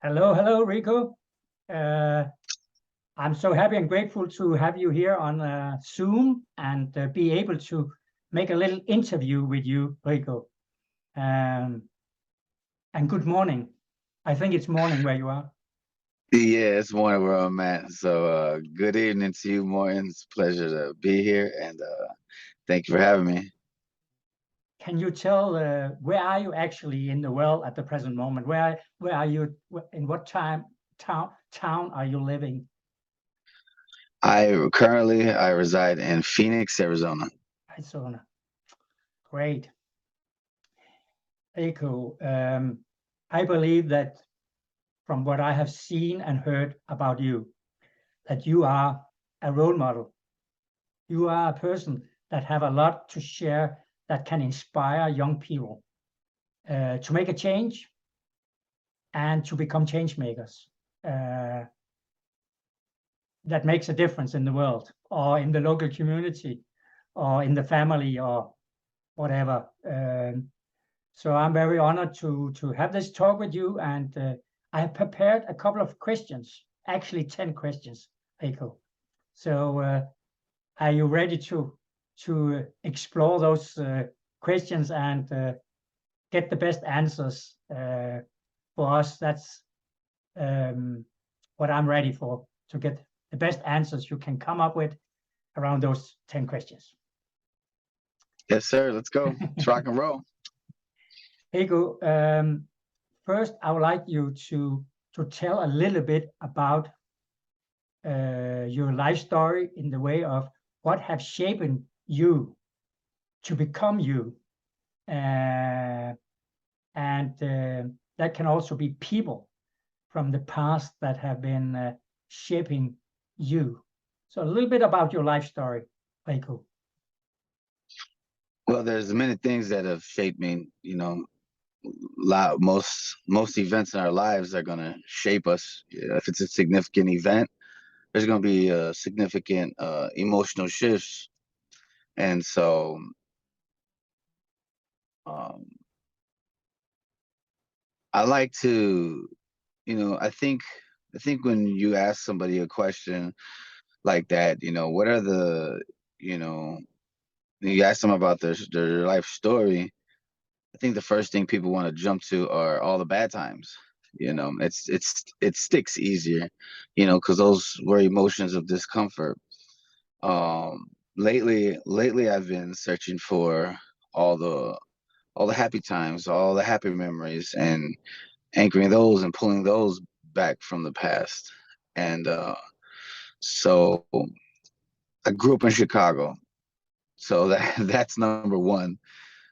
Hello, hello, Rico. Uh, I'm so happy and grateful to have you here on Zoom and be able to make a little interview with you, Rico. Um, and good morning. I think it's morning where you are. Yeah, it's morning where I'm at. So, good evening to you, Morton. It's a pleasure to be here, and thank you for having me. Can you tell where are you actually in the world at the present moment? Where are you? In what town are you living? I reside in Phoenix, Arizona. Arizona. Great, Rico. I believe that from what I have seen and heard about you, that you are a role model. You are a person that have a lot to share that can inspire young people to make a change and to become change makers. Uh, that makes a difference in the world or in the local community or in the family or whatever. So I'm very honored to have this talk with you, and I have prepared a couple of questions, actually 10 questions, Rico. So are you ready to explore those questions and get the best answers for us? That's what I'm ready for, to get the best answers you can come up with around those 10 questions. Yes, sir. Let's go. Let's rock and roll. Ego, first I would like you to tell a little bit about your life story in the way of what have shaped you to become you. Uh, and that can also be people from the past that have been shaping you. So a little bit about your life story, Rico. Well, there's many things that have shaped me. Most events in our lives are going to shape us. If it's a significant event, there's going to be significant emotional shifts, and so um, I like to, I think when you ask somebody a question like that, what are you know, you ask them about their life story. I think the first thing people want to jump to are all the bad times. It sticks easier, because those were emotions of discomfort. Lately, I've been searching for all the all the happy times, all the happy memories, and anchoring those and pulling those back from the past. And so I grew up in Chicago. So that's number one.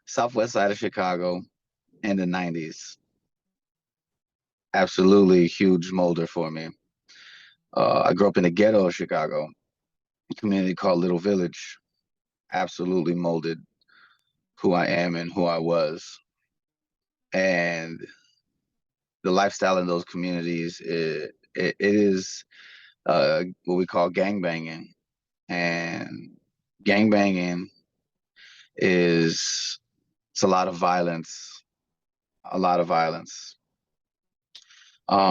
Southwest side of Chicago in the 90s. Absolutely huge molder for me. I grew up in the ghetto of Chicago, a community called Little Village. Absolutely molded who I am and who I was. And the lifestyle in those communities, it is what we call gang banging. And gang banging is it's a lot of violence, a lot of violence.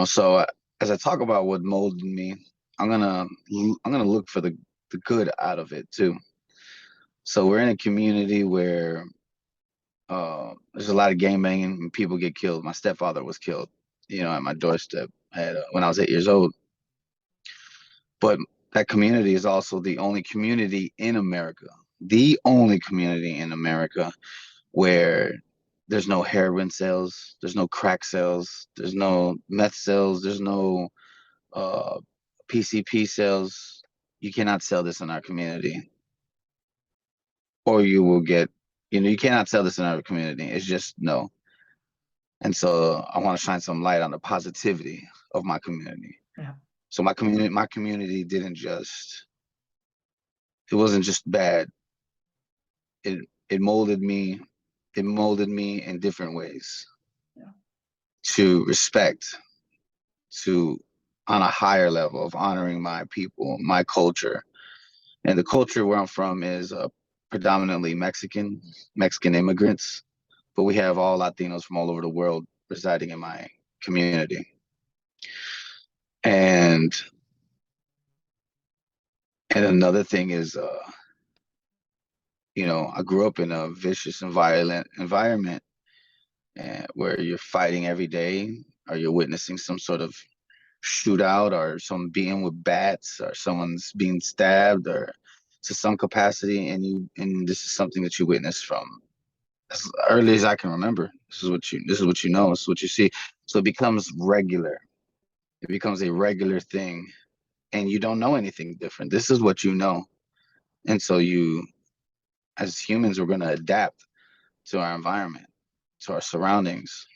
So as I talk about what molded me, I'm gonna I'm gonna look for the good out of it too. So we're in a community where there's a lot of gang banging and people get killed. My stepfather was killed, at my doorstep when I was 8 years old. But that community is also the only community in America, the only community in America where there's no heroin sales, there's no crack sales, there's no meth sales, there's no uh, PCP sales. You cannot sell this in our community, or you will get, you cannot sell this in our community. It's just no. And so I want to shine some light on the positivity of my community. Yeah. So my community didn't just, it wasn't just bad. It molded me. It molded me in different ways Yeah. to respect, to on a higher level of honoring my people, my culture. And the culture where I'm from is predominantly Mexican immigrants, but we have all Latinos from all over the world residing in my community. And another thing is, I grew up in a vicious and violent environment, where you're fighting every day, or you're witnessing some sort of shootout, or someone being with bats, or someone's being stabbed, or to some capacity, and this is something that you witness from as early as I can remember. This is what you know, this is what you see. So it becomes regular. It becomes a regular thing, and you don't know anything different. This is what you know. And so as humans, we're going to adapt to our environment, to our surroundings.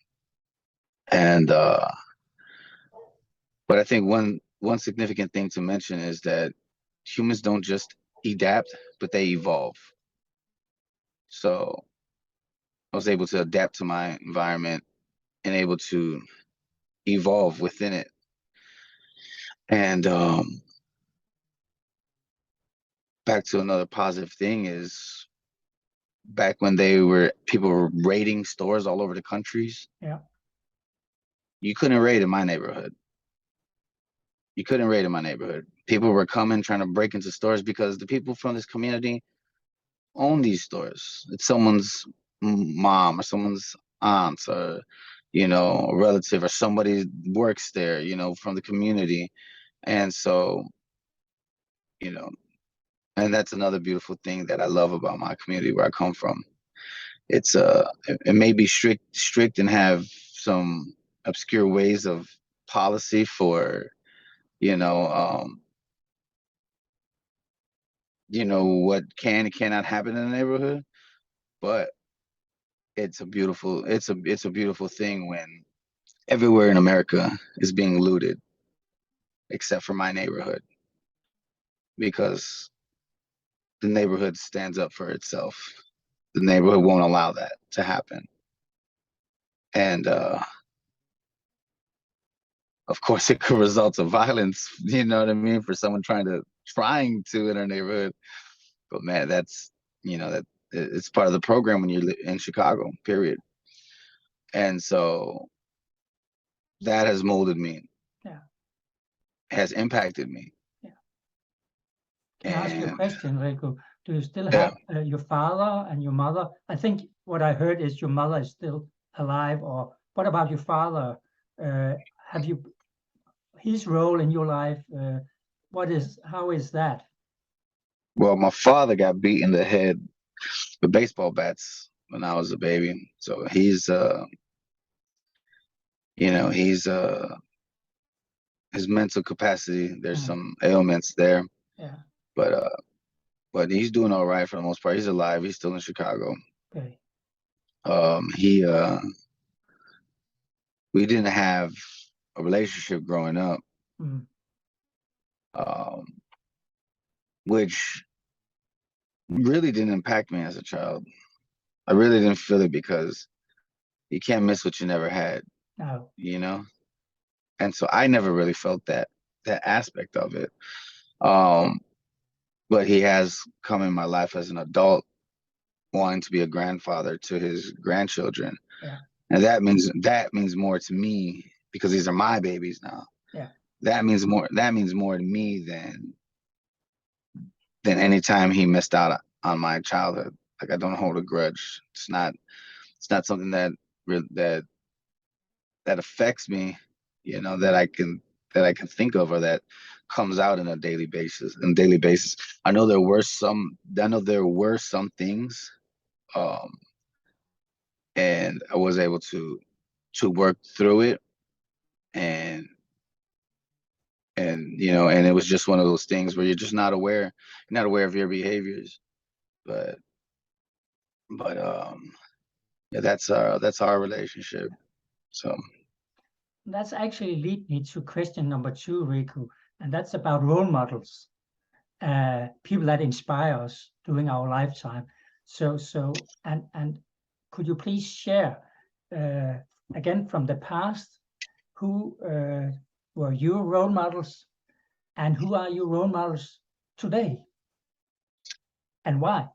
And but I think one significant thing to mention is that humans don't just adapt, but they evolve. So I was able to adapt to my environment and able to evolve within it. And back to another positive thing is, back when people were raiding stores all over the countries. Yeah. You couldn't raid in my neighborhood. You couldn't raid in my neighborhood. People were coming, trying to break into stores, because the people from this community own these stores. It's someone's mom, or someone's aunt, or a relative, or somebody works there, from the community. And so, you know, and that's another beautiful thing that I love about my community where I come from. It's it may be strict and have some obscure ways of policy for, what can and cannot happen in the neighborhood, but it's a beautiful thing when everywhere in America is being looted except for my neighborhood, because the neighborhood stands up for itself. The neighborhood won't allow that to happen. And of course, it could result in violence, you know what I mean, for someone trying to in our neighborhood. But man, that it's part of the program when you're in Chicago, period. And so that has molded me. Yeah. Has impacted me. Yeah. Can I ask you a question, Rico? Do you still Yeah. have your father and your mother? I think what I heard is your mother is still alive. Or what about your father? Have you his role in your life? How is that? Well, my father got beat in the head with baseball bats when I was a baby. So he's he's his mental capacity, there's some ailments there. Yeah. But he's doing all right for the most part. He's alive. He's still in Chicago. Okay. He We didn't have a relationship growing up. Which really didn't impact me as a child. I really didn't feel it, because you can't miss what you never had. No. And so I never really felt that aspect of it. But he has come in my life as an adult, wanting to be a grandfather to his grandchildren. Yeah. And that means more to me, because these are my babies now. Yeah. That means more to me than any time he missed out on my childhood. Like, I don't hold a grudge. It's not something that affects me, that I can think of, or that comes out on a daily basis. I know there were some things, and I was able to work through it, and and it was just one of those things where you're just not aware. You're not aware of your behaviors. But yeah, that's our relationship. So that's actually lead me to question number 2, Rico, and that's about role models, people that inspire us during our lifetime. So and could you please share again from the past, who were your role models, and who are your role models today, and why?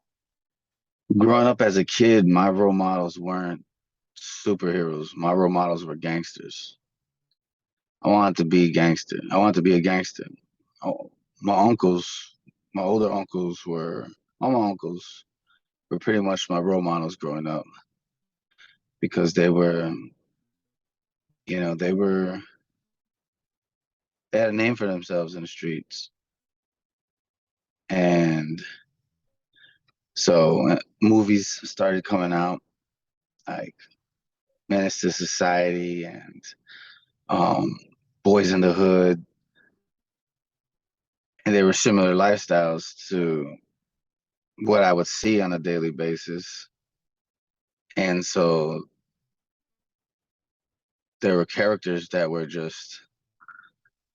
growing up as a kid, my role models weren't superheroes. My role models were gangsters. I wanted to be a gangster. I wanted to be a gangster. Oh, my uncles, my older uncles were, all my uncles were pretty much my role models growing up because they were, you know, they had a name for themselves in the streets. And so movies started coming out like Menace to Society and um, Boys in the Hood, and they were similar lifestyles to what I would see on a daily basis. And so there were characters that were just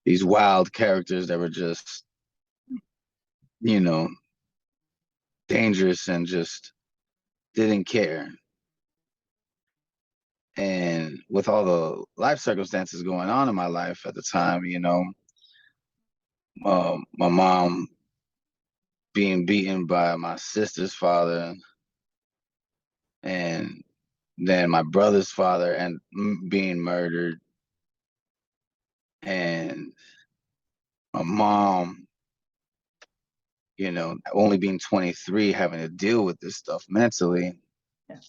these wild characters that were just, you know, dangerous and just didn't care. And with all the life circumstances going on in my life at the time, my mom being beaten by my sister's father, and then my brother's father and being murdered, and my mom, only being 23, having to deal with this stuff mentally Yeah.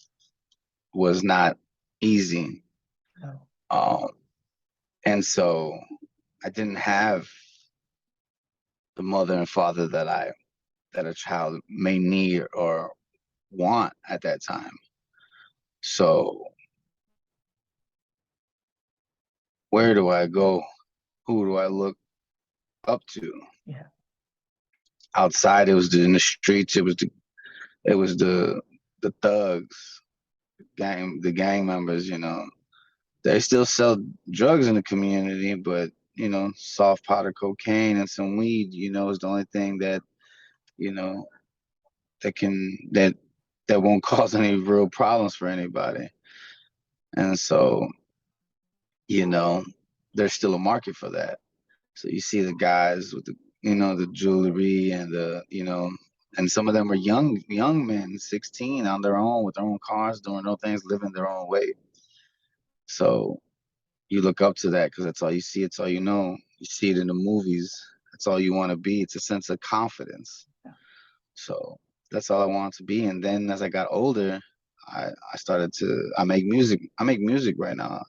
was not easy. No. And so I didn't have the mother and father that a child may need or want at that time. So where do I go? Who do I look up to? Yeah. Outside, it was in the streets. It was the thugs, the gang members. They still sell drugs in the community, but soft powder cocaine and some weed, is the only thing you know that that won't cause any real problems for anybody. And so, you know, there's still a market for that. So you see the guys with the jewelry and and some of them are young men, 16, on their own with their own cars, doing their own things, living their own way. So you look up to that because that's all you see. It's all you know. You see it in the movies. That's all you want to be. It's a sense of confidence. Yeah. So that's all I wanted to be. And then as I got older, I started to I make music. I make music right now.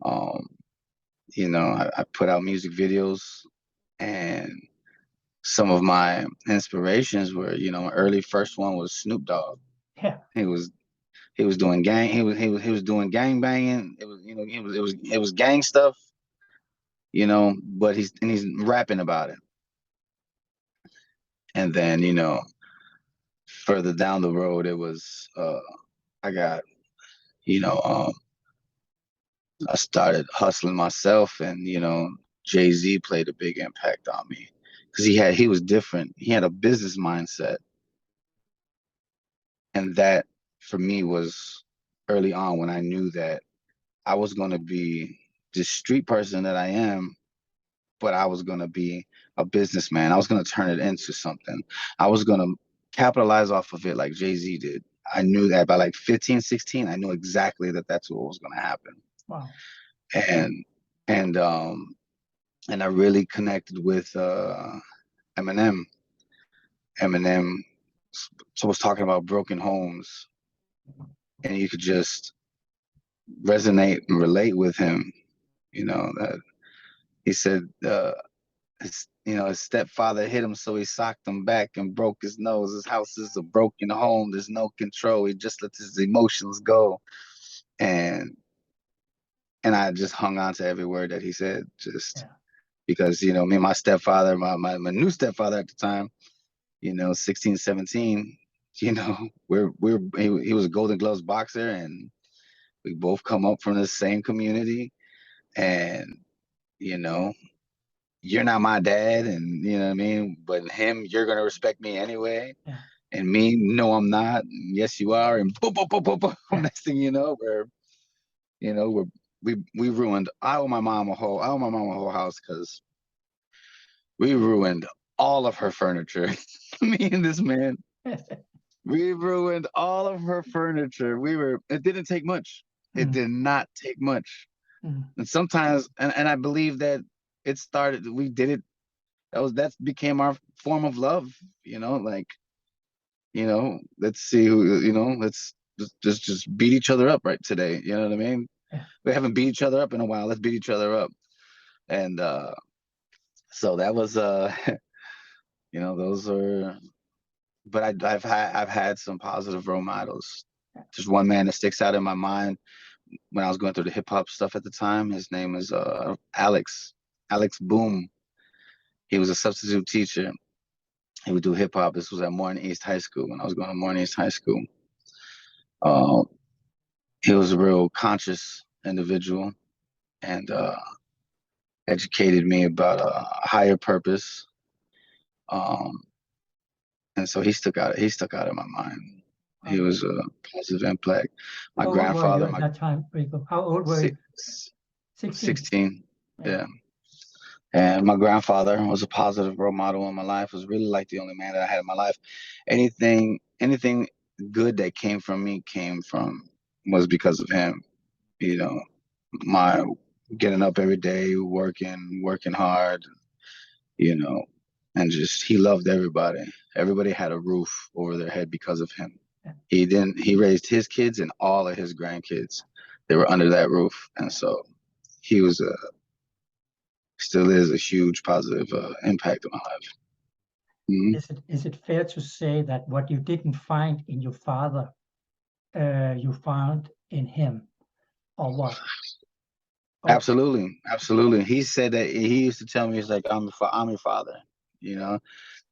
Um, I put out music videos, and some of my inspirations were, my early first one was Snoop Dogg. Yeah. He was doing he was doing gang banging. It was it was gang stuff, but he's rapping about it. And then, further down the road, it was I got, you know, I started hustling myself, and Jay-Z played a big impact on me because he was different. He had a business mindset, and that for me was early on when I knew that I was going to be this street person that I am, but I was going to be a businessman. I was going to turn it into something. I was going to capitalize off of it like Jay-Z did. I knew that by like 15, 16, I knew exactly that that's what was going to happen. Wow. And and um and I really connected with Eminem. Eminem was talking about broken homes, and you could just resonate and relate with him. That he said his stepfather hit him, so he socked him back and broke his nose. His house is a broken home. There's no control. He just lets his emotions go. And I just hung on to every word that he said, just Yeah. because, me and my stepfather, my new stepfather at the time, 16, 17, he was a Golden Gloves boxer, and we both come up from the same community. And, you know, you're not my dad, and you know what I mean, but him, you're gonna respect me anyway. Yeah. And me, no, I'm not. Yes, you are. And boom, boom, boom, boom, boom. Yeah. Next thing you know, we ruined. I owe my mom a whole house because we ruined all of her furniture. Me and this man, we ruined all of her furniture. It didn't take much. It did not take much. And sometimes, and I believe that it started, we did it, that became our form of love, like, let's see who, let's just beat each other up right today. You know what I mean? Yeah. We haven't beat each other up in a while. Let's beat each other up. And so that was those are, but I've had some positive role models. There's one man that sticks out in my mind when I was going through the hip hop stuff at the time. His name is Alex Boom. He was a substitute teacher. He would do hip hop. This was at Morton East High School when I was going to Morton East High School. He was a real conscious individual and educated me about a higher purpose. And so he stuck out in my mind. He was a positive impact. My How old were you grandfather, at that time, Rico? How old were you? 16. Yeah. And my grandfather was a positive role model in my life. Was really like the only man that I had in my life. Anything good that came from me was because of him. My getting up every day, working hard, and just he loved everybody. Everybody had a roof over their head because of him. He raised his kids and all of his grandkids. They were under that roof. And so he was still is a huge positive impact on my life. Mm-hmm. Is it fair to say that what you didn't find in your father, you found in him, or what? Absolutely. He said that he used to tell me, he's like, I'm your father,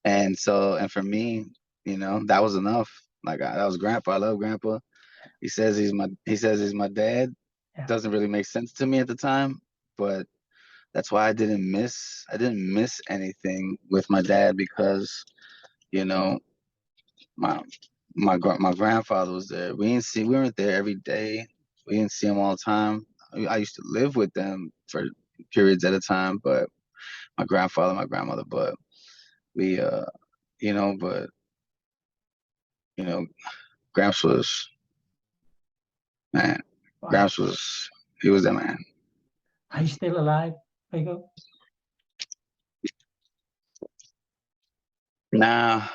and for me, that was enough. Like that was grandpa. I love grandpa. He says he's my dad. Yeah. Doesn't really make sense to me at the time, but that's why I didn't miss anything with my dad, because my grandfather was there. We weren't there every day. We didn't see him all the time. I used to live with them for periods at a time, but my grandfather, my grandmother, but we Gramps was, man. Wow. Gramps he was that man. Are you still alive, Rico? Nah.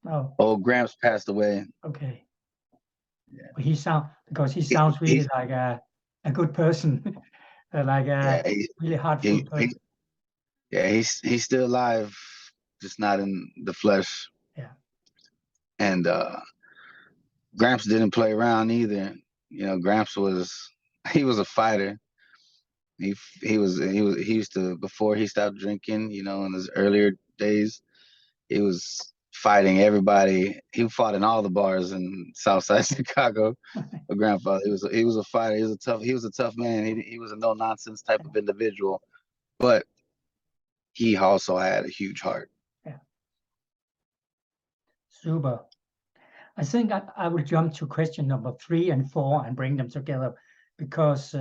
Oh. Old Gramps passed away. Okay. Yeah. He sounds really like a good person, like a really heartful person. He's still alive, just not in the flesh. Yeah. And Gramps didn't play around either. Gramps he was a fighter. He used to, before he stopped drinking, in his earlier days, he was fighting everybody. He fought in all the bars in Southside Chicago. My grandfather, he was a fighter. He was a tough man. He was a no nonsense type of individual, but he also had a huge heart. Yeah. Super. I think I will jump to question number 3 and 4 and bring them together, because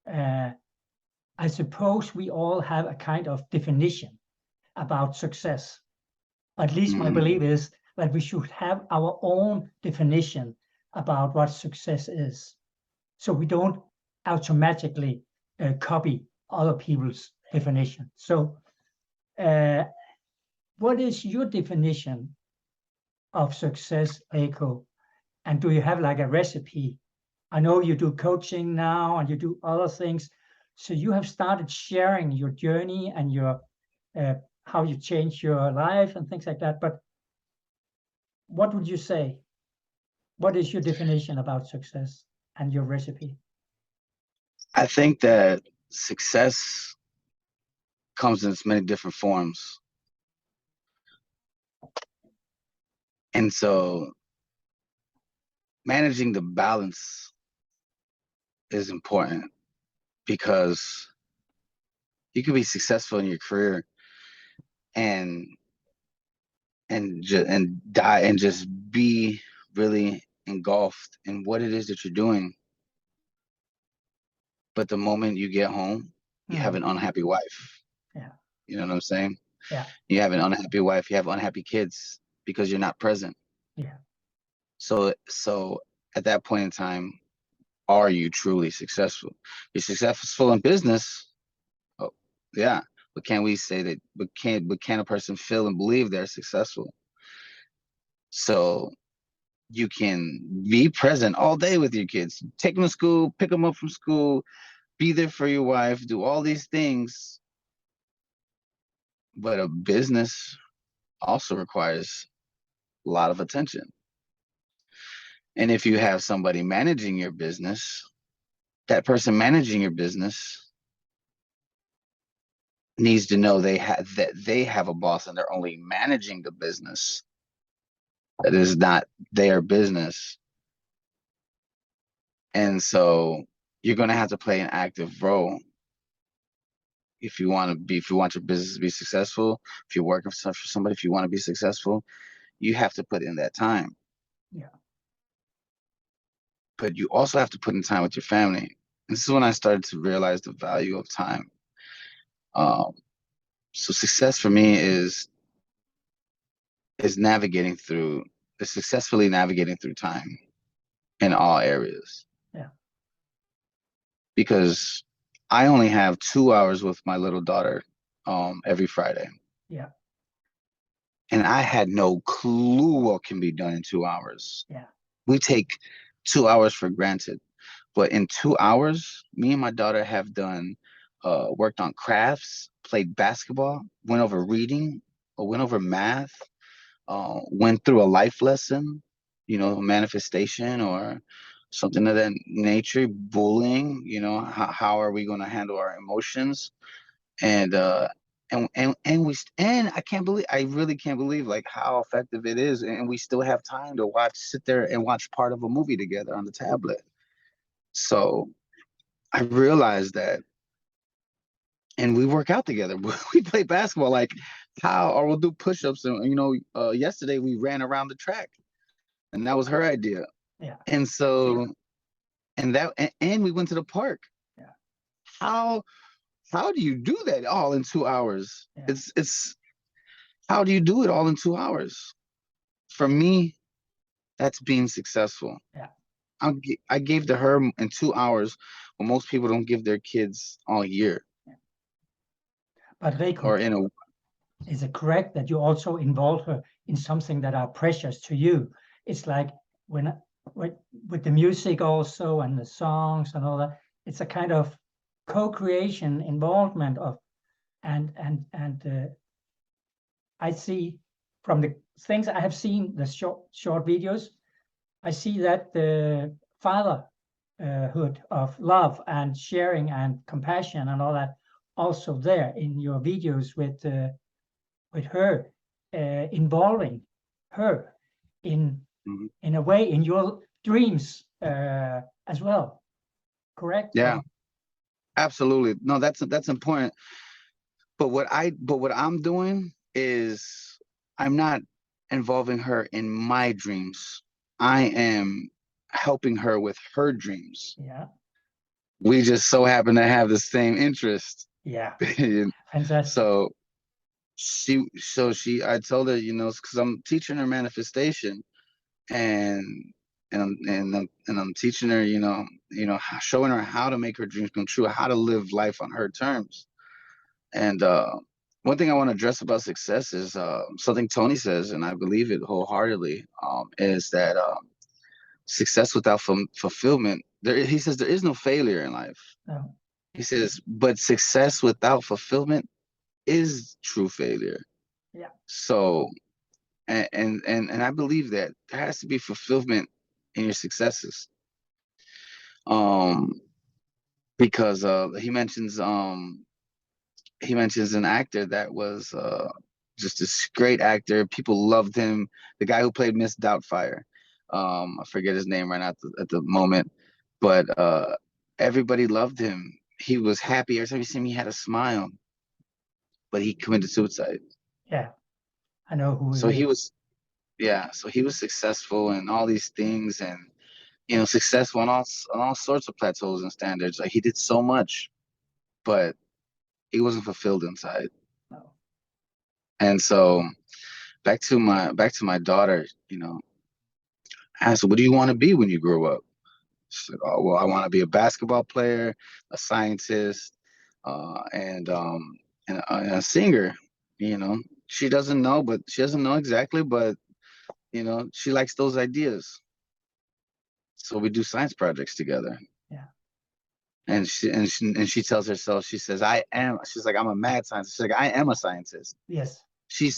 I suppose we all have a kind of definition about success. At least my belief is that we should have our own definition about what success is, so we don't automatically copy other people's definition. So what is your definition of success, Rico? And do you have like a recipe? I know you do coaching now and you do other things. So you have started sharing your journey and your how you change your life and things like that. But what would you say? What is your definition about success and your recipe? I think that success comes in many different forms. And so managing the balance is important, because you can be successful in your career and die and just be really engulfed in what it is that you're doing. But the moment you get home, you have an unhappy wife. Yeah. You know what I'm saying? Yeah. You have an unhappy wife, you have unhappy kids because you're not present. Yeah. So at that point in time, are you truly successful? You're successful in business. Oh, yeah. But can we say that? But can a person feel and believe they're successful? So you can be present all day with your kids, take them to school, pick them up from school, be there for your wife, do all these things. But a business also requires a lot of attention. And if you have somebody managing your business, that person managing your business needs to know they have a boss and they're only managing the business. That is not their business. And so you're going to have to play an active role if you want your business to be successful, if you're working for somebody, if you want to be successful, you have to put in that time. Yeah. But you also have to put in time with your family. This is when I started to realize the value of time. Um, so success for me is navigating through is successfully navigating through time in all areas. Yeah. Because I only have 2 hours with my little daughter every Friday. Yeah. And I had no clue what can be done in 2 hours. Yeah. We take 2 hours for granted. But in 2 hours, me and my daughter have done worked on crafts, played basketball, went over reading, or went over math, went through a life lesson, manifestation or something of that nature, bullying, how are we going to handle our emotions? And I really can't believe like how effective it is, and we still have time to sit there and watch part of a movie together on the tablet. So I realized that, and we work out together. We play basketball, like or we'll do push-ups, and yesterday we ran around the track, and that was her idea. Yeah. And so, and we went to the park. Yeah. How do you do that all in 2 hours? Yeah. It's how do you do it all in 2 hours? For me, that's being successful. Yeah. I gave to her in 2 hours what most people don't give their kids all year. Yeah. But Rico, Or in a is it correct that you also involve her in something that are precious to you? It's like when with the music also and the songs and all that, it's a kind of co-creation involvement of and I see from the things I have seen, the short videos, I see that the fatherhood of love and sharing and compassion and all that also there in your videos with her, involving her in Mhm. in a way in your dreams as well. Correct? Yeah, absolutely. No, that's important. But what I'm doing is I'm not involving her in my dreams. I am helping her with her dreams. Yeah. We just so happen to have the same interest. Yeah. And Fantastic. so I told her, because I'm teaching her manifestation, and I'm teaching her, showing her how to make her dreams come true, how to live life on her terms. And one thing I want to address about success is something Tony says, and I believe it wholeheartedly, is that success without fulfillment. He says there is no failure in life. No. He says, but success without fulfillment is true failure. Yeah. So, and I believe that there has to be fulfillment in your successes. Um, because he mentions an actor that was just this great actor. People loved him. The guy who played Miss Doubtfire. I forget his name right now at the moment, but everybody loved him. He was happy every time you see him. He had a smile, but he committed suicide. Yeah. I know who So he he is. was, yeah. So he was successful in all these things, and successful on all sorts of plateaus and standards. Like he did so much, but he wasn't fulfilled inside. No. And so back to my daughter, I asked her, what do you want to be when you grow up? She said, "Oh well, I want to be a basketball player, a scientist, and and a singer." You know, she doesn't know, but she doesn't know exactly, but you know, she likes those ideas. So we do science projects together. Yeah. And she tells herself, she says, "I am." She's like, "I'm a mad scientist." She's like, "I am a scientist." Yes. She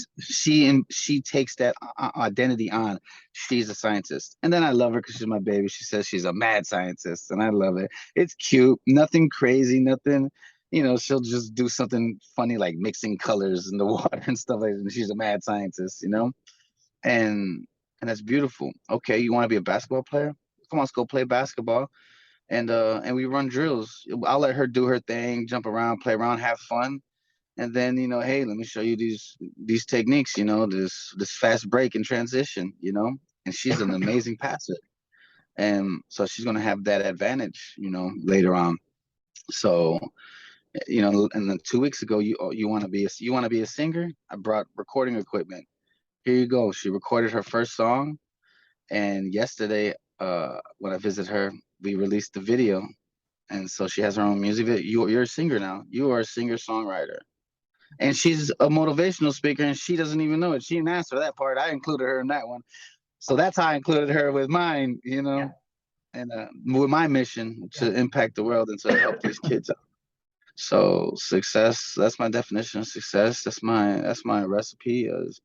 takes that identity on. She's a scientist, and then I love her because she's my baby. She says she's a mad scientist, and I love it. It's cute, nothing crazy, nothing. You know, she'll just do something funny like mixing colors in the water and stuff like that. And she's a mad scientist, you know, and and that's beautiful. Okay, you want to be a basketball player? Come on, let's go play basketball, and we run drills. I'll let her do her thing, jump around, play around, have fun, and then you know, hey, let me show you these techniques. You know, this fast break and transition. You know, and she's an amazing passer, and so she's gonna have that advantage. You know, later on. So you know, and then 2 weeks ago, you want to be a singer? I brought recording equipment. Here you go. She recorded her first song, and yesterday, when I visited her, we released the video, and so she has her own music video. You're a singer now. You are a singer songwriter. And she's a motivational speaker, and she doesn't even know it. She didn't ask for that part. I included her in that one, so that's how I included her with mine. You know, Yeah. and with my mission to impact the world and to help these kids out. So success. That's my definition of success. That's my recipe. Is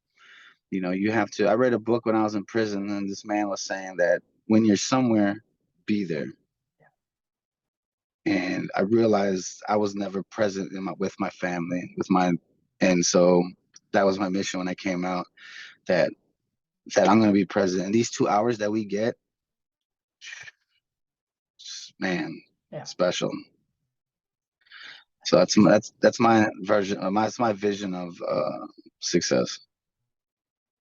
you know you have to. I read a book when I was in prison, and this man was saying that when you're somewhere, be there. And I realized I was never present with my family, and so that was my mission when I came out. That I'm going to be present. And these 2 hours that we get, man, Yeah. special. So that's my version. That's my vision of success.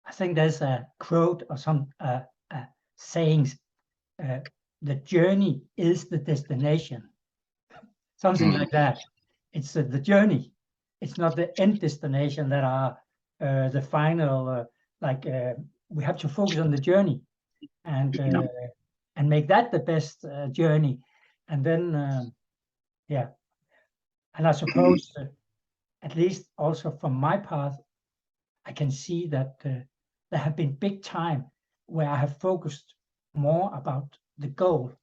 I think there's a quote or some sayings. The journey is the destination. Something like that. It's the journey. It's not the end destination that are the final. We have to focus on the journey and Yeah. make that the best journey, and then yeah. And I suppose, at least also from my part, I can see that there have been big time where I have focused more about the goal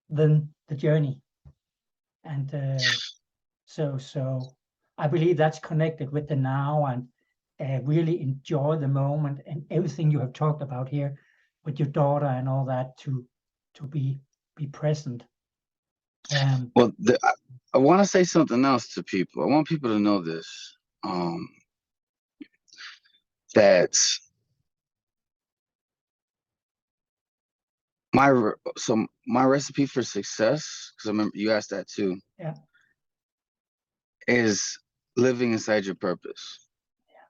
than the journey, and so I believe that's connected with the now, and really enjoy the moment and everything you have talked about here with your daughter and all that, to be present. Well, I want to say something else to people. I want people to know this. That my recipe for success, because I remember you asked that too, Yeah. is living inside your purpose. Yeah.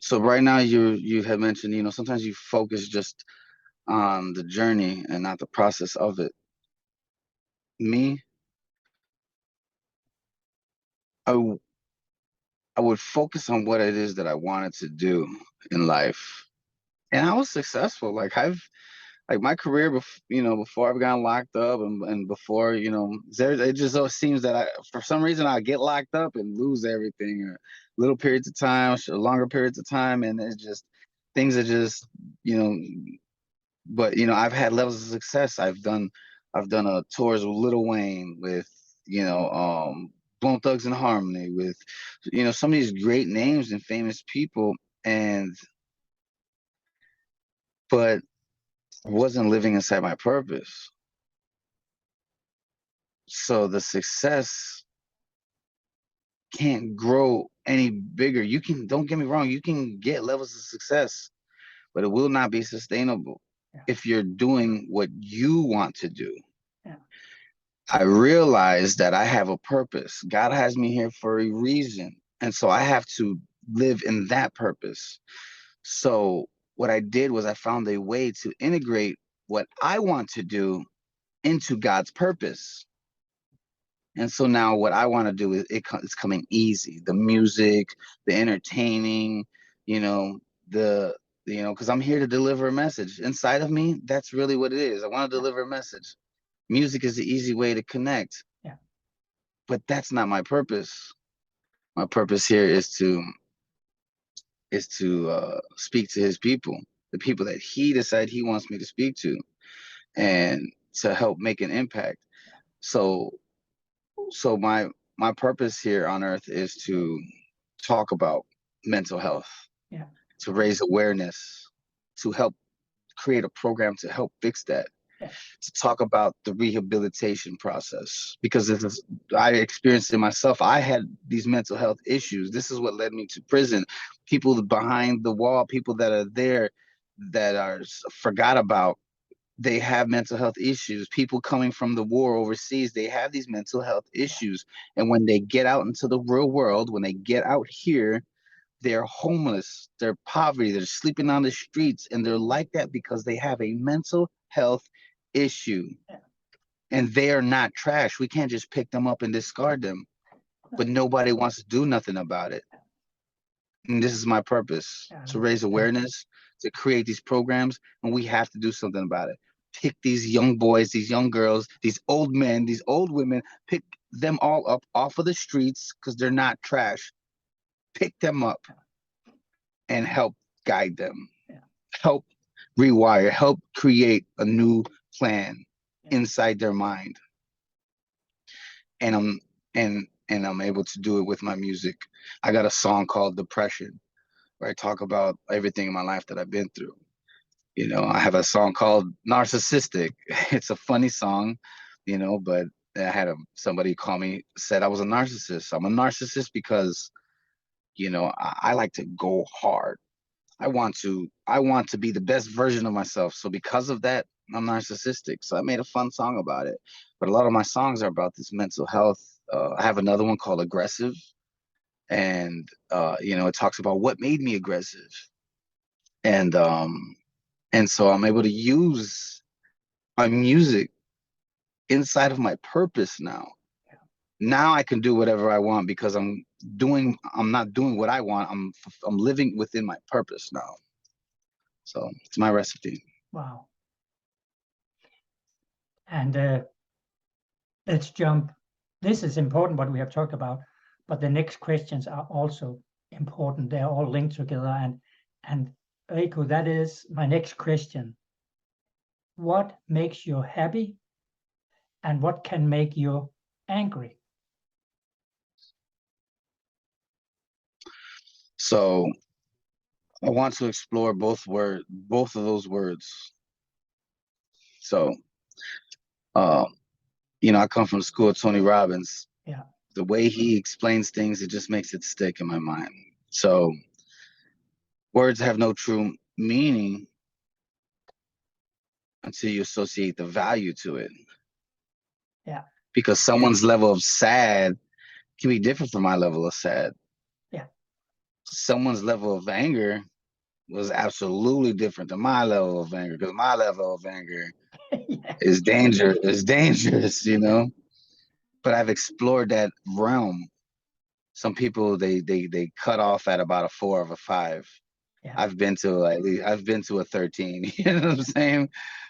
So right now you had mentioned, you know, sometimes you focus just on the journey and not the process of it. Me, I, w- I would focus on what it is that I wanted to do in life. And I was successful. Like my career, you know, before I've gotten locked up, and before, you know, it just always seems that for some reason, I get locked up and lose everything, or little periods of time, or longer periods of time, and it's just things are just, you know. But you know, I've had levels of success. I've done tours with Lil Wayne, with you know, Bone Thugs and Harmony, with you know some of these great names and famous people, and but wasn't living inside my purpose. So the success can't grow any bigger. You can, don't get me wrong, you can get levels of success, but it will not be sustainable Yeah. if you're doing what you want to do. Yeah. I realize that I have a purpose. God has me here for a reason. And so I have to live in that purpose. So what I did was I found a way to integrate what I want to do into God's purpose. And so now what I want to do is it's coming easy. The music, the entertaining, you know, the you know, because I'm here to deliver a message. Inside of me, that's really what it is. I want to deliver a message. Music is the easy way to connect, Yeah. but that's not my purpose. My purpose here is to speak to his people, the people that he decided he wants me to speak to, and to help make an impact. So my purpose here on earth is to talk about mental health, Yeah. to raise awareness, to help create a program to help fix that, Yeah. to talk about the rehabilitation process, because this is, I experienced it myself. I had these mental health issues. This is what led me to prison. People behind the wall, people that are there that are forgot about, they have mental health issues. People coming from the war overseas, they have these mental health issues, and when they get out into the real world, when they get out here, they're homeless, they're poverty, they're sleeping on the streets, and they're like that because they have a mental health issue. And they are not trash. We can't just pick them up and discard them. But nobody wants to do nothing about it. And this is my purpose, to raise awareness, to create these programs, and we have to do something about it. Pick these young boys, these young girls, these old men, these old women, pick them all up off of the streets because they're not trash. Pick them up and help guide them. Help rewire, help create a new plan inside their mind. And I'm able to do it with my music. I got a song called Depression where I talk about everything in my life that I've been through. You know, I have a song called Narcissistic. It's a funny song, you know, but I had somebody call me, said I was a narcissist. I'm a narcissist because, you know, I like to go hard. I want to be the best version of myself. So because of that, I'm narcissistic. So I made a fun song about it. But a lot of my songs are about this mental health. I have another one called Aggressive, and you know, it talks about what made me aggressive, and so I'm able to use my music inside of my purpose now. Now I can do whatever I want because I'm not doing what I want. I'm living within my purpose now. So it's my recipe. Wow. And let's jump. This is important what we have talked about, but the next questions are also important. They're all linked together. And Rico, that is my next question. What makes you happy and what can make you angry? So I want to explore both of those words. So, uh, you know, I come from the school of Tony Robbins. Yeah. The way he explains things, it just makes it stick in my mind. So words have no true meaning until you associate the value to it. Yeah. Because someone's level of sad can be different from my level of sad. Yeah. Someone's level of anger was absolutely different than my level of anger, because my level of anger is dangerous, you know. But I've explored that realm. Some people they cut off at about a 4 or a 5. Yeah. I've been to a 13. You know what I'm saying?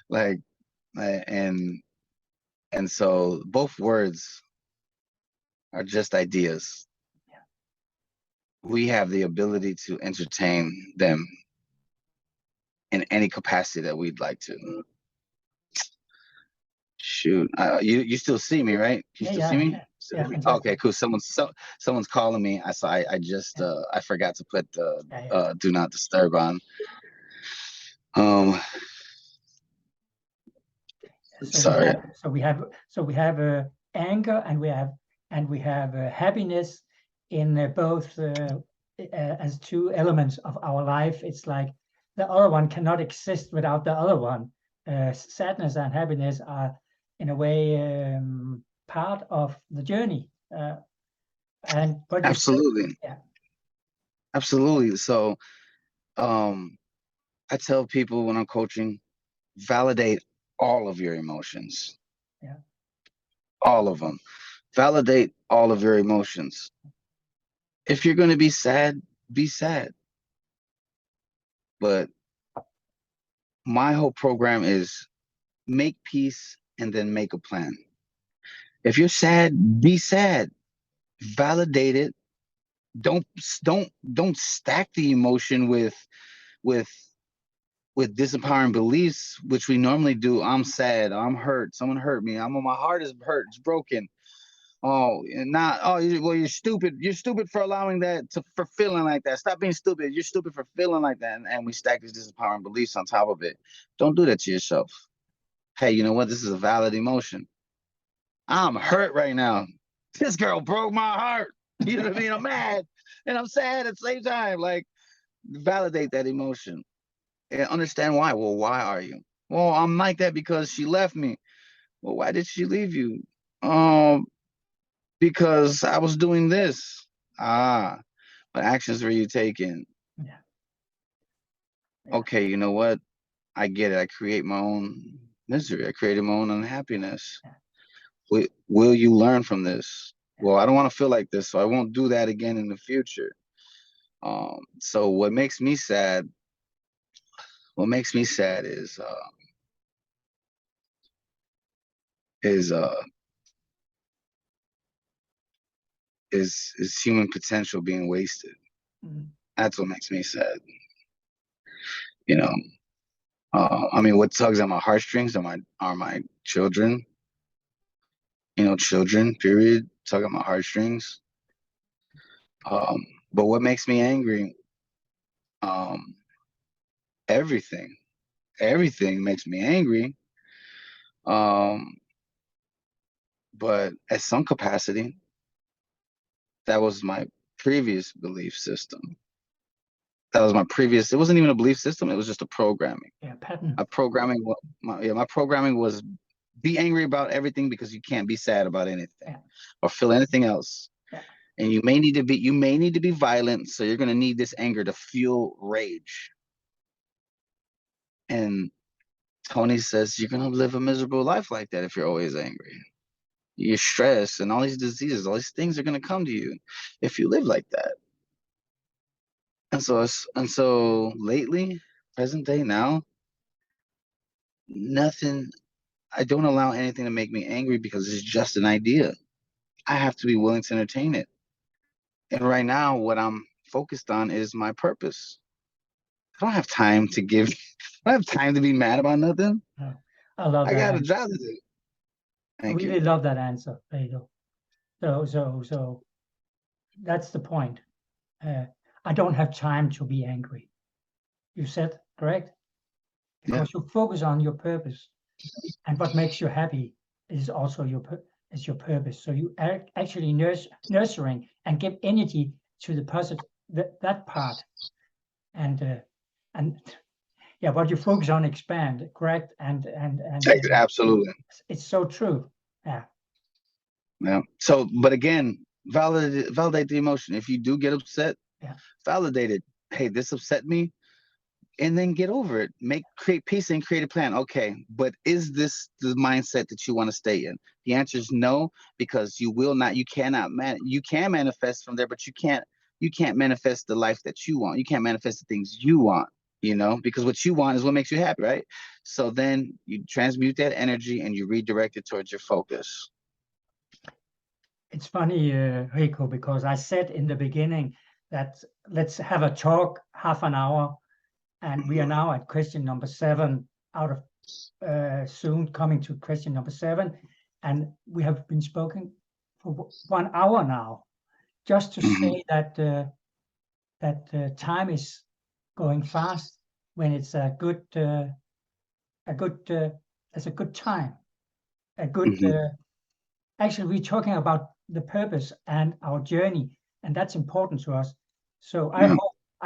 Like, and so both words are just ideas. Yeah. We have the ability to entertain them in any capacity that we'd like to. Shoot, you still see me, right? You still see me? Okay, cool. Someone's calling me. I just I forgot to put the do not disturb on. Sorry. We have anger and we have happiness in both as two elements of our life. It's like the other one cannot exist without the other one. Sadness and happiness are in a way part of the journey. But absolutely, absolutely. So, I tell people when I'm coaching, validate all of your emotions. Yeah. All of them. Validate all of your emotions. If you're going to be sad, be sad. But my whole program is make peace and then make a plan. If you're sad, be sad. Validate it. Don't don't stack the emotion with with disempowering beliefs, which we normally do. I'm sad. I'm hurt. Someone hurt me. My heart is hurt. It's broken. Oh, and not well. You're stupid. You're stupid for allowing that for feeling like that. Stop being stupid. You're stupid for feeling like that. And we stack these disempowering beliefs on top of it. Don't do that to yourself. Hey, you know what? This is a valid emotion. I'm hurt right now. This girl broke my heart. You know what I mean? I'm mad and I'm sad at the same time. Like, validate that emotion and understand why. Well, why are you? Well, I'm like that because she left me. Well, why did she leave you? Um, because I was doing this. Ah, what actions were you taking? Yeah. Okay, you know what? I get it. I create my own misery. I created my own unhappiness. Will you learn from this? Well, I don't want to feel like this, so I won't do that again in the future. So what makes me sad? What makes me sad is uh is human potential being wasted. Mm. That's what makes me sad. You know, I mean, what tugs at my heartstrings are my children. You know, children. Period. Tug at my heartstrings. But what makes me angry? Um, everything. Everything makes me angry. Um, but at some capacity, that was my previous belief system. That was my previous. It wasn't even a belief system. It was just a programming. Yeah, pattern. My programming was be angry about everything because you can't be sad about anything or feel anything else. Yeah. And you may need to be violent, so you're gonna need this anger to fuel rage. And Tony says you're gonna live a miserable life like that if you're always angry. You're stressed and all these diseases, all these things are gonna come to you if you live like that. And so lately, present day now, nothing. I don't allow anything to make me angry because it's just an idea. I have to be willing to entertain it. And right now, what I'm focused on is my purpose. I don't have time to give. I don't have time to be mad about nothing. No, I love I that got a answer. job to do. I Thank really you. love that answer, Rico. So that's the point. I don't have time to be angry. You said correct? Because you focus on your purpose, and what makes you happy is also your purpose. So you are actually nurturing and give energy to the positive that part, and yeah, what you focus on expand, correct? And Absolutely. it's so true. Yeah. Yeah. So, but again, validate the emotion. If you do get upset, validate it. Hey, this upset me, and then get over it. Create peace and create a plan. Okay, but is this the mindset that you want to stay in? The answer is no, because you will not. You cannot You can manifest from there, but you can't. You can't manifest the life that you want. You can't manifest the things you want. You know, because what you want is what makes you happy, right? So then you transmute that energy and you redirect it towards your focus. It's funny, Rico, because I said in the beginning that let's have a talk half an hour, and we are now at question number 7 out of soon coming to question number 7, and we have been spoken for 1 hour now, just to say that time is going fast when it's a good it's a good time, a good actually we're talking about the purpose and our journey, and that's important to us. So I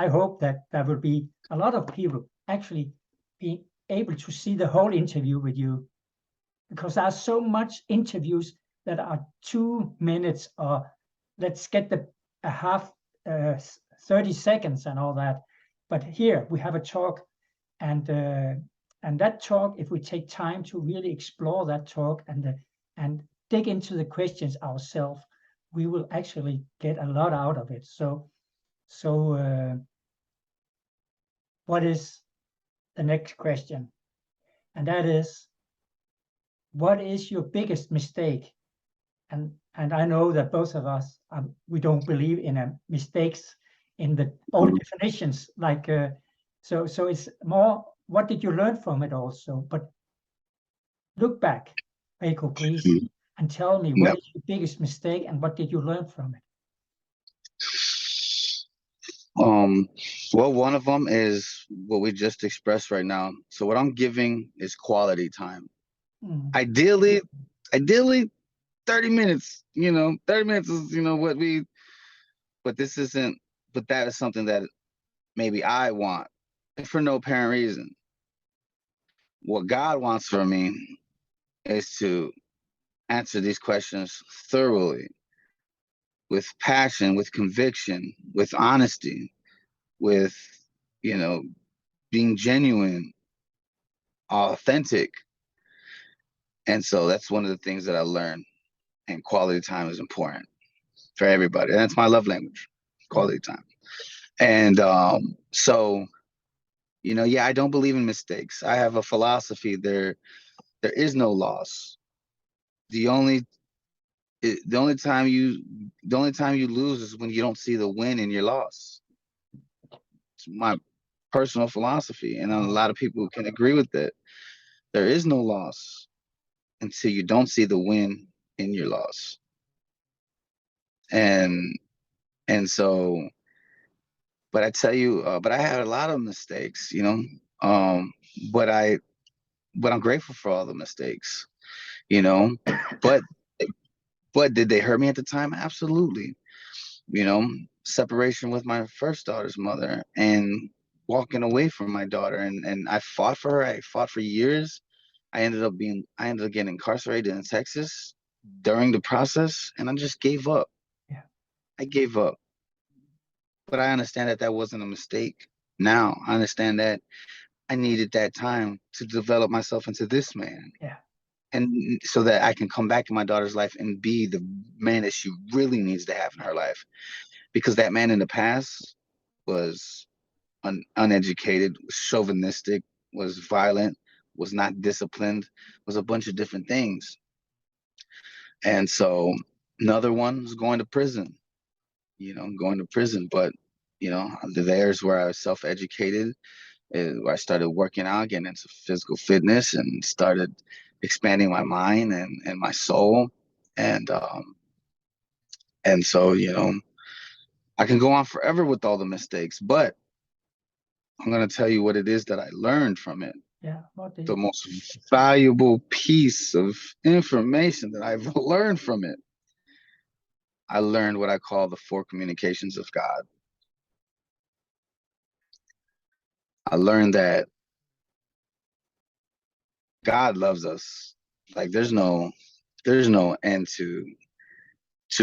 hope that there will be a lot of people actually being able to see the whole interview with you, because there are so much interviews that are 2 minutes, or let's get the a half 30 seconds and all that. But here we have a talk, and that talk, if we take time to really explore that talk and dig into the questions ourselves, we will actually get a lot out of it. So what is the next question? and that is, what is your biggest mistake? And I know that both of us, we don't believe in mistakes in the old definitions. Like, so it's more, what did you learn from it also? But look back, Rico, please, and tell me, what Yeah. is your biggest mistake and what did you learn from it? Well, one of them is what we just expressed right now. So what I'm giving is quality time. Mm, Ideally 30 minutes, 30 minutes is, but this isn't, but that is something that maybe I want for no apparent reason. What God wants from me is to answer these questions thoroughly, with passion, with conviction, with honesty, with, you know, being genuine, authentic. And so that's one of the things that I learned. And quality time is important for everybody. And that's my love language, quality time. And so, yeah, I don't believe in mistakes. I have a philosophy there is no loss. The only the only time you lose is when you don't see the win in your loss. It's my personal philosophy, and a lot of people can agree with it. There is no loss until you don't see the win in your loss. And so, but I tell you, but I had a lot of mistakes, um, but I'm grateful for all the mistakes, you know, but did they hurt me at the time? Absolutely. You know, separation with my first daughter's mother and walking away from my daughter, and I fought for her. I fought for years. I ended up getting incarcerated in Texas during the process, and I just gave up. yeah, I gave up. But I understand that that wasn't a mistake. Now I understand that I needed that time to develop myself into this man, yeah, and so that I can come back in my daughter's life and be the man that she really needs to have in her life. Because that man in the past was uneducated, was chauvinistic, was violent, was not disciplined, was a bunch of different things. And so another one was going to prison, going to prison. But, there's where I was self-educated, where I started working out, getting into physical fitness and started expanding my mind and my soul. And, so, I can go on forever with all the mistakes, but I'm going to tell you what it is that I learned from it. yeah. The most valuable piece of information that I've learned from it. I learned what I call the four communications of God. I learned that God loves us. Like there's no end to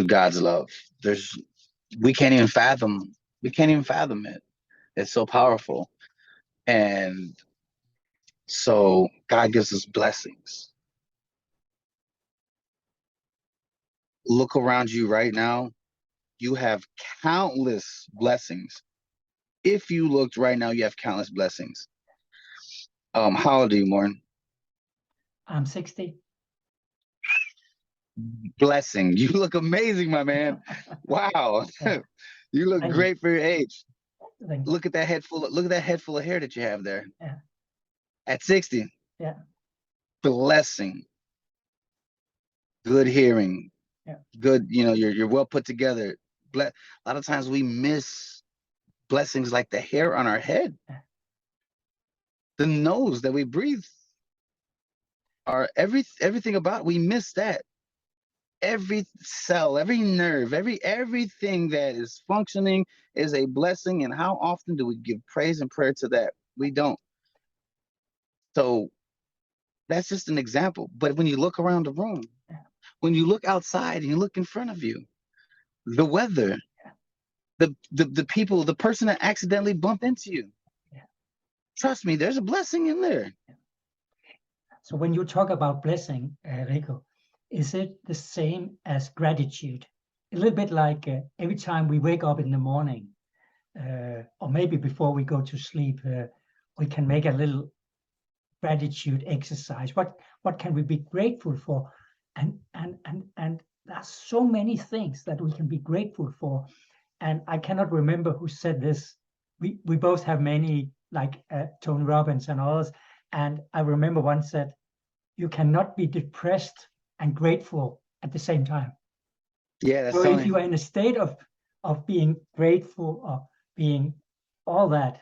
God's love. We can't even fathom it. It's so powerful. And so God gives us blessings. Look around you right now. You have countless blessings. If you looked right now, you have countless blessings. How old are you, Morn? I'm 60. Blessing. You look amazing, my man. Wow. Yeah. You look Thank you. great for your age. Thank you. Look at that head full of hair that you have there. Yeah. At 60. Yeah. Blessing. Good hearing. Yeah. Good, you're well put together. A lot of times we miss blessings like the hair on our head. Yeah. The nose that we breathe. Everything about, we miss that. Every cell, every nerve, everything that is functioning is a blessing. And how often do we give praise and prayer to that? We don't. So that's just an example. But when you look around the room, when you look outside and you look in front of you, the weather, the people, the person that accidentally bumped into you, trust me, there's a blessing in there. So when you talk about blessing, Rico, is it the same as gratitude? A little bit like every time we wake up in the morning, or maybe before we go to sleep, we can make a little gratitude exercise. What can we be grateful for? And there's so many things that we can be grateful for. And I cannot remember who said this. We both have many, like Tony Robbins and others. And I remember one said, you cannot be depressed and grateful at the same time. Yeah, that's So Tony. if you are in a state of being grateful or being all that,